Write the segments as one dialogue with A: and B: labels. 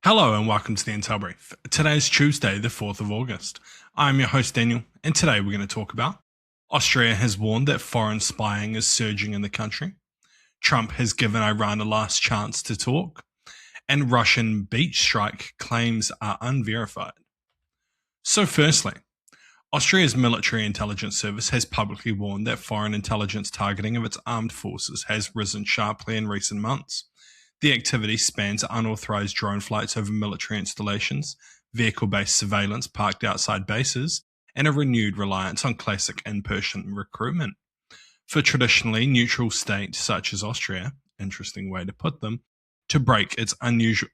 A: Hello and welcome to the Intel Brief. Today is Tuesday, the 4th of August. I'm your host Daniel, and today we're going to talk about Austria has warned that foreign spying is surging in the country, Trump has given Iran a last chance to talk, and Russian beach strike claims are unverified. So firstly, Austria's military intelligence service has publicly warned that foreign intelligence targeting of its armed forces has risen sharply in recent months. The activity spans unauthorized drone flights over military installations, vehicle-based surveillance parked outside bases, and a renewed reliance on classic in-person recruitment. For traditionally neutral states such as Austria, interesting way to put them, to break its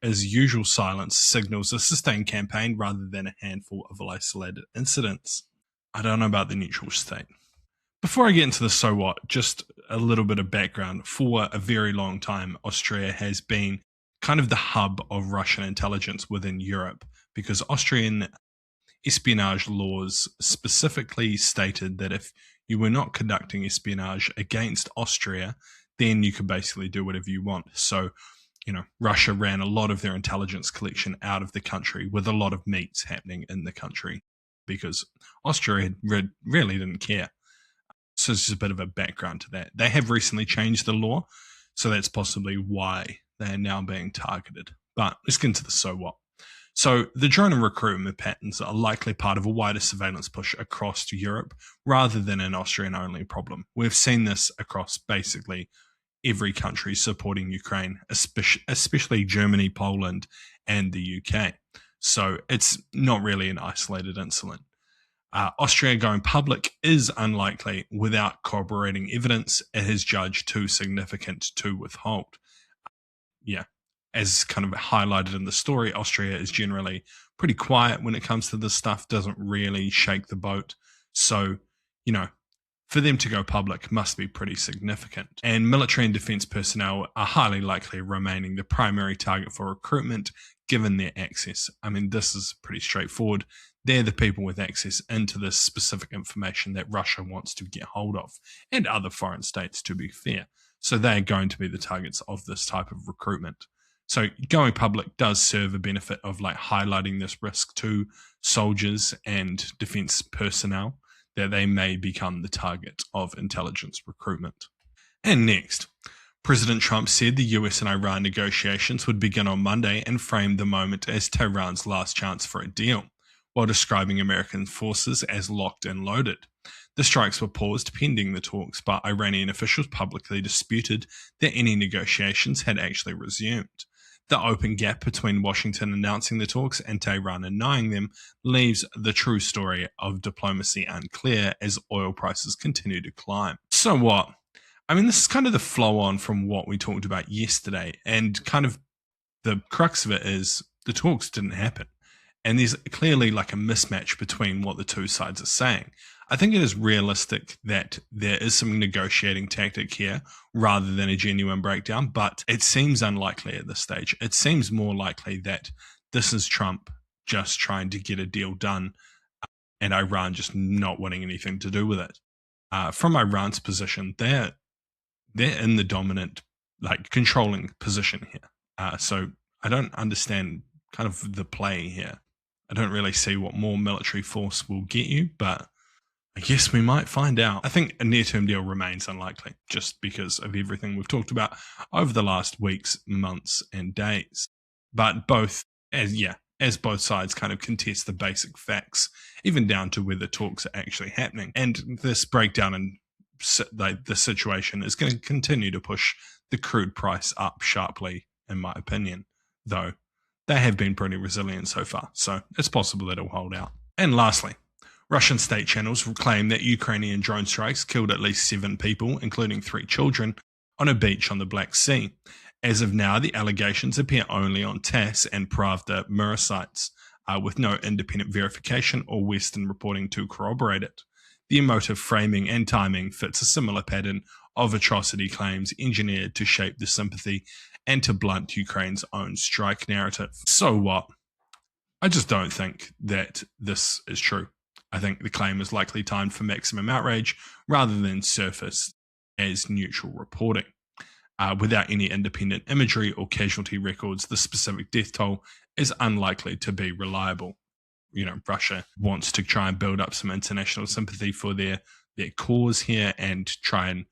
A: usual silence signals a sustained campaign rather than a handful of isolated incidents. I don't know about the neutral state. Before I get into the so what, just a little bit of background. For a very long time, Austria has been kind of the hub of Russian intelligence within Europe because Austrian espionage laws specifically stated that if you were not conducting espionage against Austria, then you could basically do whatever you want. So, Russia ran a lot of their intelligence collection out of the country with a lot of meets happening in the country because Austria really didn't care. So it's just a bit of a background to that. They have recently changed the law, so that's possibly why they are now being targeted. But let's get into the so what. So the drone and recruitment patterns are likely part of a wider surveillance push across Europe rather than an Austrian-only problem. We've seen this across basically every country supporting Ukraine, especially Germany, Poland, and the UK. So it's not really an isolated incident. Austria going public is unlikely without corroborating evidence it has judged too significant to withhold. As kind of highlighted in the story, Austria is generally pretty quiet when it comes to this stuff, doesn't really shake the boat. So, for them to go public must be pretty significant. And military and defense personnel are highly likely remaining the primary target for recruitment given their access. I mean, this is pretty straightforward. They're the people with access into this specific information that Russia wants to get hold of, and other foreign states, to be fair. So they're going to be the targets of this type of recruitment. So going public does serve a benefit of highlighting this risk to soldiers and defense personnel that they may become the target of intelligence recruitment. And next, President Trump said the US and Iran negotiations would begin on Monday and framed the moment as Tehran's last chance for a deal, while describing American forces as locked and loaded. The strikes were paused pending the talks, but Iranian officials publicly disputed that any negotiations had actually resumed. The open gap between Washington announcing the talks and Tehran denying them leaves the true story of diplomacy unclear as oil prices continue to climb. So what? I mean, this is kind of the flow on from what we talked about yesterday, and kind of the crux of it is the talks didn't happen. And there's clearly a mismatch between what the two sides are saying. I think it is realistic that there is some negotiating tactic here rather than a genuine breakdown, but it seems unlikely at this stage. It seems more likely that this is Trump just trying to get a deal done and Iran just not wanting anything to do with it. From Iran's position, they're in the dominant, controlling position here. So I don't understand kind of the play here. I don't really see what more military force will get you, but I guess we might find out. I think a near-term deal remains unlikely just because of everything we've talked about over the last weeks, months, and days. But as both sides kind of contest the basic facts, even down to whether talks are actually happening. And this breakdown in the situation is going to continue to push the crude price up sharply, in my opinion, though they have been pretty resilient so far, so it's possible that it'll hold out. And lastly, Russian state channels claim that Ukrainian drone strikes killed at least 7 people, including 3 children, on a beach on the Black Sea. As of now, the allegations appear only on TASS and Pravda mirror sites, with no independent verification or Western reporting to corroborate it. The emotive framing and timing fits a similar pattern of atrocity claims engineered to shape the sympathy and to blunt Ukraine's own strike narrative. So what? I just don't think that this is true. I think the claim is likely timed for maximum outrage rather than surface as neutral reporting. without any independent imagery or casualty records, the specific death toll is unlikely to be reliable. Russia wants to try and build up some international sympathy for their cause here and try and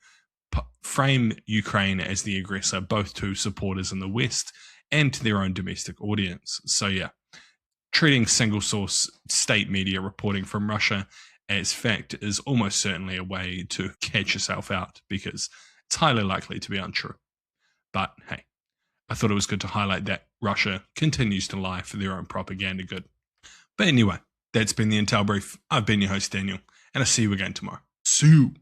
A: frame Ukraine as the aggressor, both to supporters in the West and to their own domestic audience. So yeah, treating single source state media reporting from Russia as fact is almost certainly a way to catch yourself out, because it's highly likely to be untrue. But hey, I thought it was good to highlight that Russia continues to lie for their own propaganda good. But anyway, that's been the Intel Brief. I've been your host, Daniel, and I'll see you again tomorrow. See you.